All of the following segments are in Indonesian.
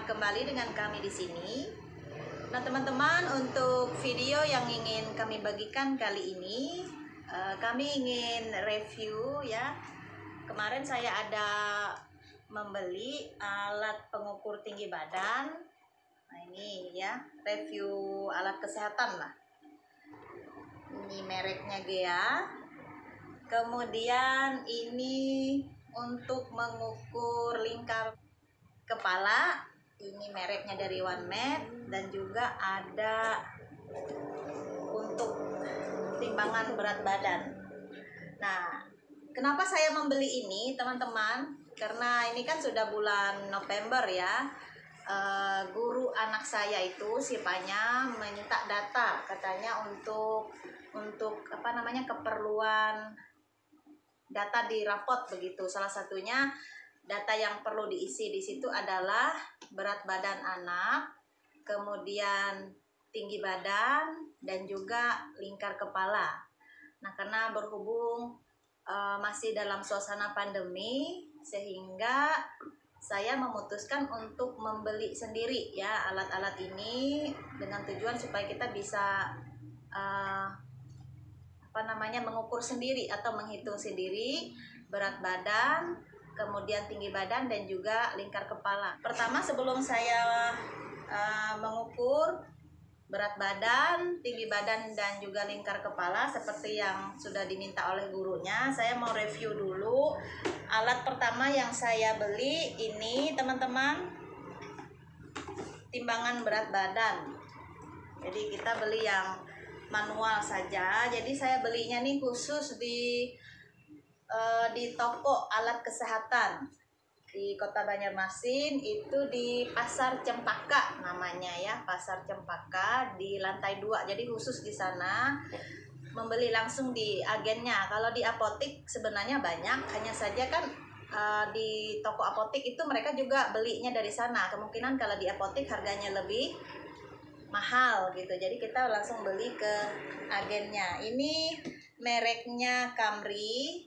kembali dengan kami di sini. Nah, teman-teman, untuk video yang ingin kami bagikan kali ini, kami ingin review ya. Kemarin saya ada membeli alat pengukur tinggi badan. Nah, ini ya, review alat kesehatan lah. Ini mereknya Gea. Kemudian ini untuk mengukur lingkar kepala, ini mereknya dari OneMed, dan juga ada untuk timbangan berat badan. Nah, kenapa saya membeli ini, teman-teman? Karena ini kan sudah bulan November ya. Guru anak saya itu sipanya minta data, katanya untuk keperluan data di rapot begitu. Salah satunya data yang perlu diisi di situ adalah berat badan anak, kemudian tinggi badan, dan juga lingkar kepala. Nah, karena berhubung masih dalam suasana pandemi, sehingga saya memutuskan untuk membeli sendiri ya alat-alat ini dengan tujuan supaya kita bisa mengukur sendiri atau menghitung sendiri berat badan, kemudian tinggi badan, dan juga lingkar kepala. Pertama, sebelum saya mengukur berat badan, tinggi badan, dan juga lingkar kepala seperti yang sudah diminta oleh gurunya, saya mau review dulu alat pertama yang saya beli ini, teman-teman, timbangan berat badan. Jadi kita beli yang manual saja. Jadi saya belinya nih khusus di toko alat kesehatan di Kota Banjarmasin, itu di Pasar Cempaka namanya ya, Pasar Cempaka di lantai 2. Jadi khusus di sana, membeli langsung di agennya. Kalau di apotik sebenarnya banyak, hanya saja kan di toko apotik itu mereka juga belinya dari sana. Kemungkinan kalau di apotik harganya lebih mahal gitu. Jadi kita langsung beli ke agennya. Ini mereknya Camry.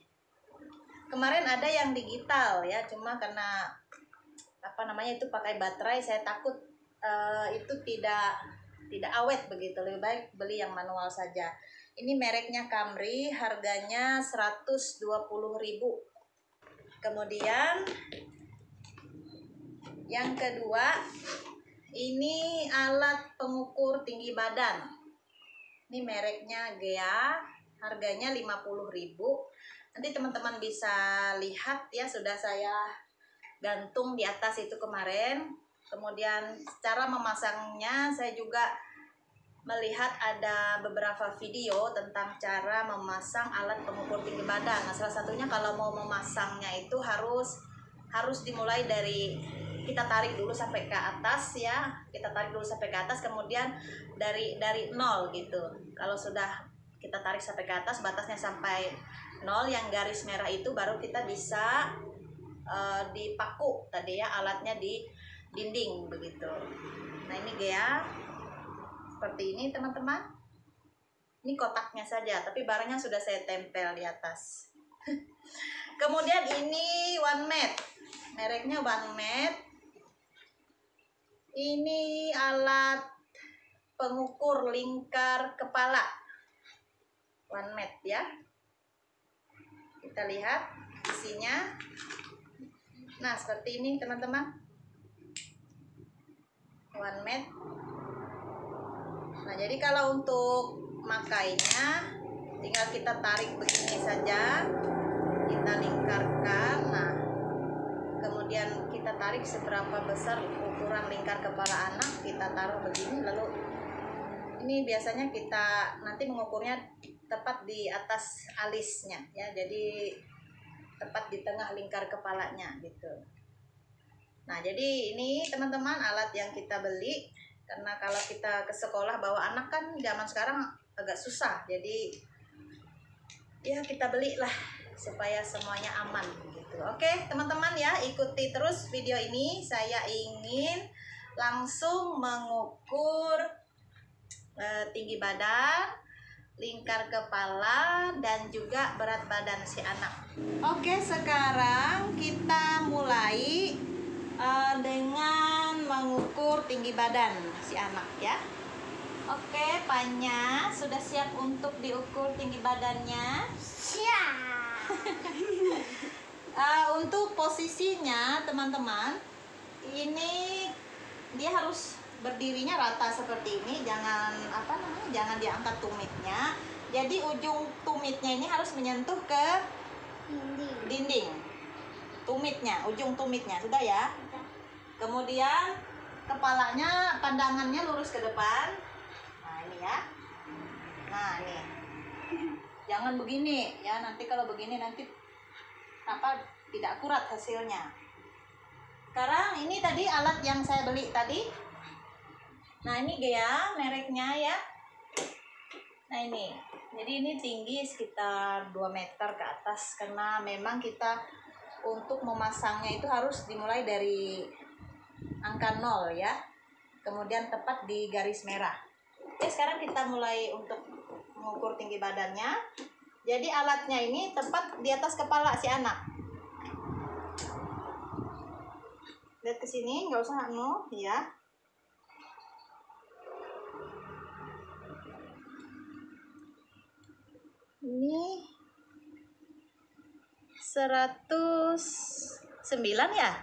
Kemarin ada yang digital ya, cuma karena itu pakai baterai, saya takut itu tidak awet begitu. Lebih baik beli yang manual saja. Ini mereknya Camry, harganya 120.000. Kemudian yang kedua, ini alat pengukur tinggi badan. Ini mereknya Gea, harganya 50.000. Nanti teman-teman bisa lihat ya, sudah saya gantung di atas itu kemarin. Kemudian cara memasangnya saya juga melihat ada beberapa video tentang cara memasang alat pengukur tinggi badan. Nah, salah satunya kalau mau memasangnya itu harus dimulai dari kita tarik dulu sampai ke atas ya. Kita tarik dulu sampai ke atas, kemudian dari nol gitu. Kalau sudah kita tarik sampai ke atas, batasnya sampai 0, yang garis merah itu baru kita bisa dipaku tadi ya alatnya di dinding begitu. Nah, ini Gea seperti ini, teman-teman. Ini kotaknya saja, tapi barangnya sudah saya tempel di atas. Kemudian ini OneMed, mereknya OneMed. Ini alat pengukur lingkar kepala OneMed ya. Kita lihat isinya. Nah, seperti ini teman-teman, OneMed. Nah, jadi kalau untuk makainya tinggal kita tarik begini saja, kita lingkarkan. Nah, kemudian kita tarik seberapa besar ukuran lingkar kepala anak, kita taruh begini. Lalu ini biasanya kita nanti mengukurnya tepat di atas alisnya ya, jadi tepat di tengah lingkar kepalanya gitu. Nah, jadi ini teman-teman alat yang kita beli, karena kalau kita ke sekolah bawa anak kan zaman sekarang agak susah. Jadi ya kita belilah supaya semuanya aman gitu. Oke teman-teman ya, ikuti terus video ini. Saya ingin langsung mengukur tinggi badan, lingkar kepala, dan juga berat badan si anak. Oke, sekarang kita mulai dengan mengukur tinggi badan si anak ya. Oke, Panya sudah siap untuk diukur tinggi badannya? Siap. Untuk posisinya teman-teman, ini dia harus berdirinya rata seperti ini, jangan jangan diangkat tumitnya. Jadi ujung tumitnya ini harus menyentuh ke dinding. Tumitnya, ujung tumitnya sudah ya. Kemudian kepalanya, pandangannya lurus ke depan. Nah ini ya. Nah ini, jangan begini ya. Nanti kalau begini nanti tidak akurat hasilnya. Sekarang ini tadi alat yang saya beli tadi. Nah ini Gea mereknya ya. Nah ini, jadi ini tinggi sekitar 2 meter ke atas, karena memang kita untuk memasangnya itu harus dimulai dari angka 0 ya, kemudian tepat di garis merah. Oke, sekarang kita mulai untuk mengukur tinggi badannya. Jadi alatnya ini tepat di atas kepala si anak. Lihat ke sini, nggak usah ya. Ini 109 ya?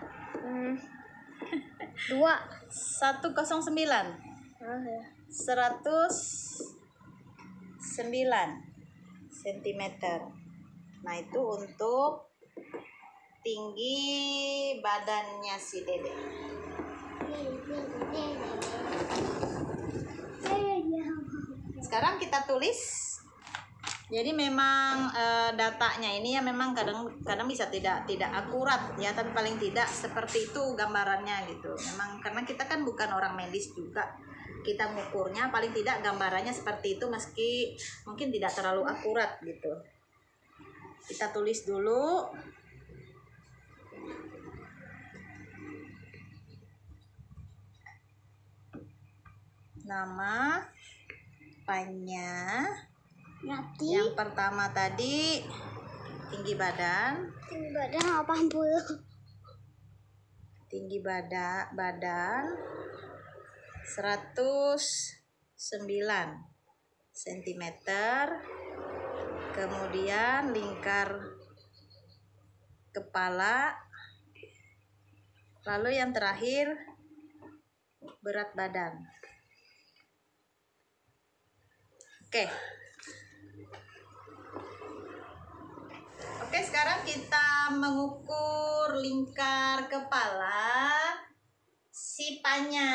2. 109. Ya. 109 cm. Nah, itu untuk tinggi badannya si Dede. Sekarang kita tulis. Jadi memang datanya ini ya memang kadang bisa tidak akurat ya, tapi paling tidak seperti itu gambarannya gitu. Memang karena kita kan bukan orang medis juga, kita ngukurnya paling tidak gambarannya seperti itu, meski mungkin tidak terlalu akurat gitu. Kita tulis dulu. Nama, Panya. Yang pertama tadi tinggi badan. Tinggi badan 80. Tinggi badan 109 cm. Kemudian lingkar kepala. Lalu yang terakhir berat badan. Oke. Oke, sekarang kita mengukur lingkar kepala si Panya.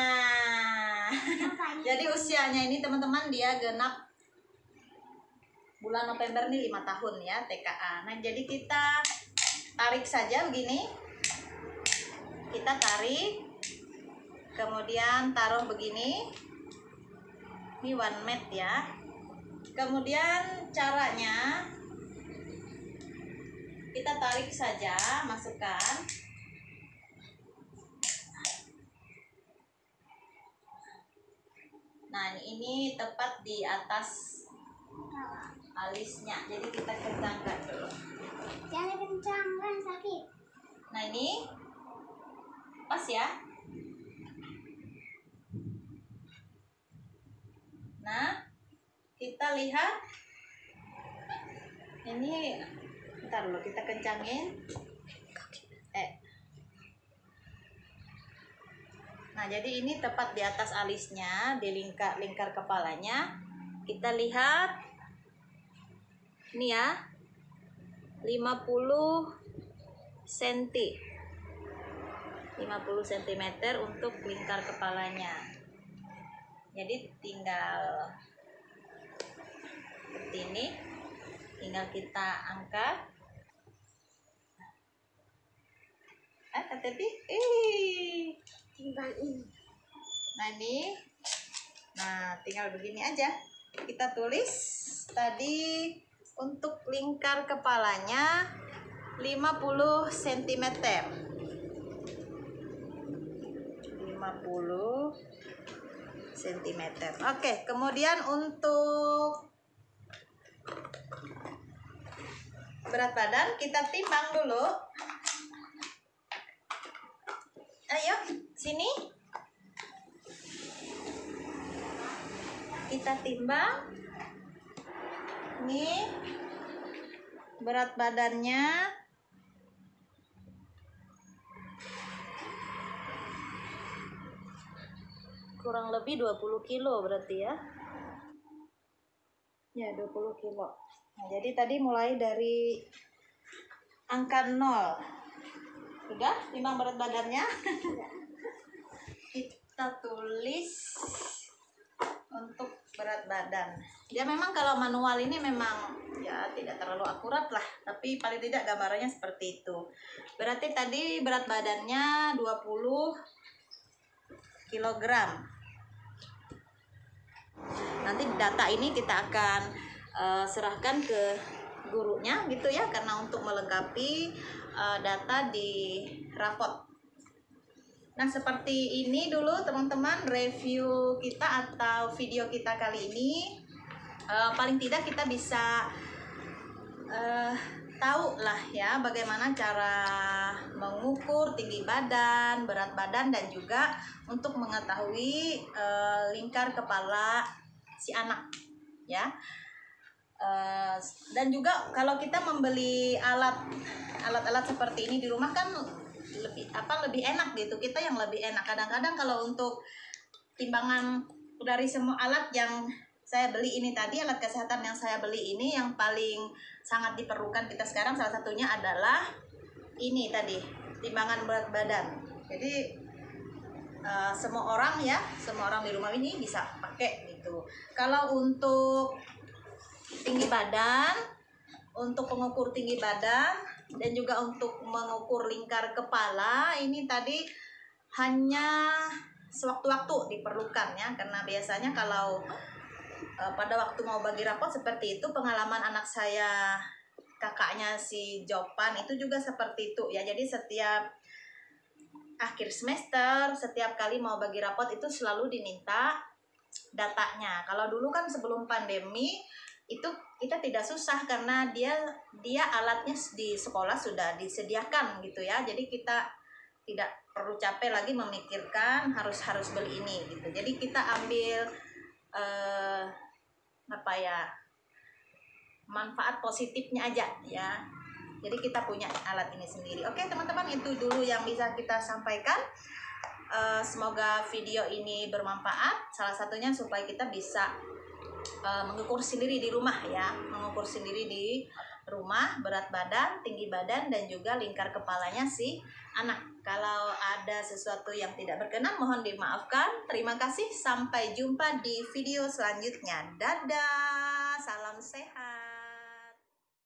Jadi usianya ini teman-teman dia genap bulan November nih 5 tahun ya, TKA. Nah, jadi kita tarik saja begini. Kita tarik. Kemudian taruh begini. Ini 1 mat ya. Kemudian caranya kita tarik saja, masukkan. Nah, ini tepat di atas alisnya. Jadi kita kencangkan dulu. Jangan kencang, kan sakit. Nah, ini pas ya. Nah, kita lihat. Ini bentar dulu, kita kencangin. Nah, jadi ini tepat di atas alisnya, di lingkar kepalanya. Kita lihat. Ini ya. 50 cm. 50 cm untuk lingkar kepalanya. Jadi tinggal seperti ini. Tinggal kita angkat. Hati-hati. Nah, ini. Nah, tinggal begini aja. Kita tulis tadi untuk lingkar kepalanya 50 cm. 50 cm. Oke, kemudian untuk berat badan kita timbang dulu. Ayo, sini. Kita timbang. Ini berat badannya. Kurang lebih 20 kilo berarti ya. Ya, 20 kilo. Nah, jadi tadi mulai dari angka 0. Sudah timbang berat badannya? Kita tulis untuk berat badan. Ya memang kalau manual ini memang ya tidak terlalu akurat lah, tapi paling tidak gambarannya seperti itu. Berarti tadi berat badannya 20 kilogram. Nanti data ini kita akan serahkan ke gurunya gitu ya, karena untuk melengkapi data di rapot. Nah, seperti ini dulu teman-teman review kita atau video kita kali ini. Paling tidak kita bisa tahu lah ya bagaimana cara mengukur tinggi badan, berat badan, dan juga untuk mengetahui lingkar kepala si anak ya. Dan juga kalau kita membeli alat-alat seperti ini di rumah kan lebih enak gitu, kita yang lebih enak. Kadang-kadang kalau untuk timbangan dari semua alat yang saya beli ini tadi, alat kesehatan yang saya beli ini, yang paling sangat diperlukan kita sekarang salah satunya adalah ini tadi, timbangan berat badan. Jadi semua orang di rumah ini bisa pakai gitu. Kalau untuk tinggi badan, untuk pengukur tinggi badan dan juga untuk mengukur lingkar kepala, ini tadi hanya sewaktu-waktu diperlukan ya, karena biasanya kalau pada waktu mau bagi rapot seperti itu, pengalaman anak saya, kakaknya si Jopan itu juga seperti itu ya. Jadi setiap akhir semester, setiap kali mau bagi rapot itu selalu diminta datanya. Kalau dulu kan sebelum pandemi itu kita tidak susah karena dia alatnya di sekolah sudah disediakan gitu ya. Jadi kita tidak perlu capek lagi memikirkan harus beli ini gitu. Jadi kita ambil manfaat positifnya aja ya. Jadi kita punya alat ini sendiri. Oke teman-teman, itu dulu yang bisa kita sampaikan. Semoga video ini bermanfaat. Salah satunya supaya kita bisa mengukur sendiri di rumah ya, mengukur sendiri di rumah berat badan, tinggi badan, dan juga lingkar kepalanya si anak. Kalau ada sesuatu yang tidak berkenan mohon dimaafkan. Terima kasih, sampai jumpa di video selanjutnya. Dadah, salam sehat.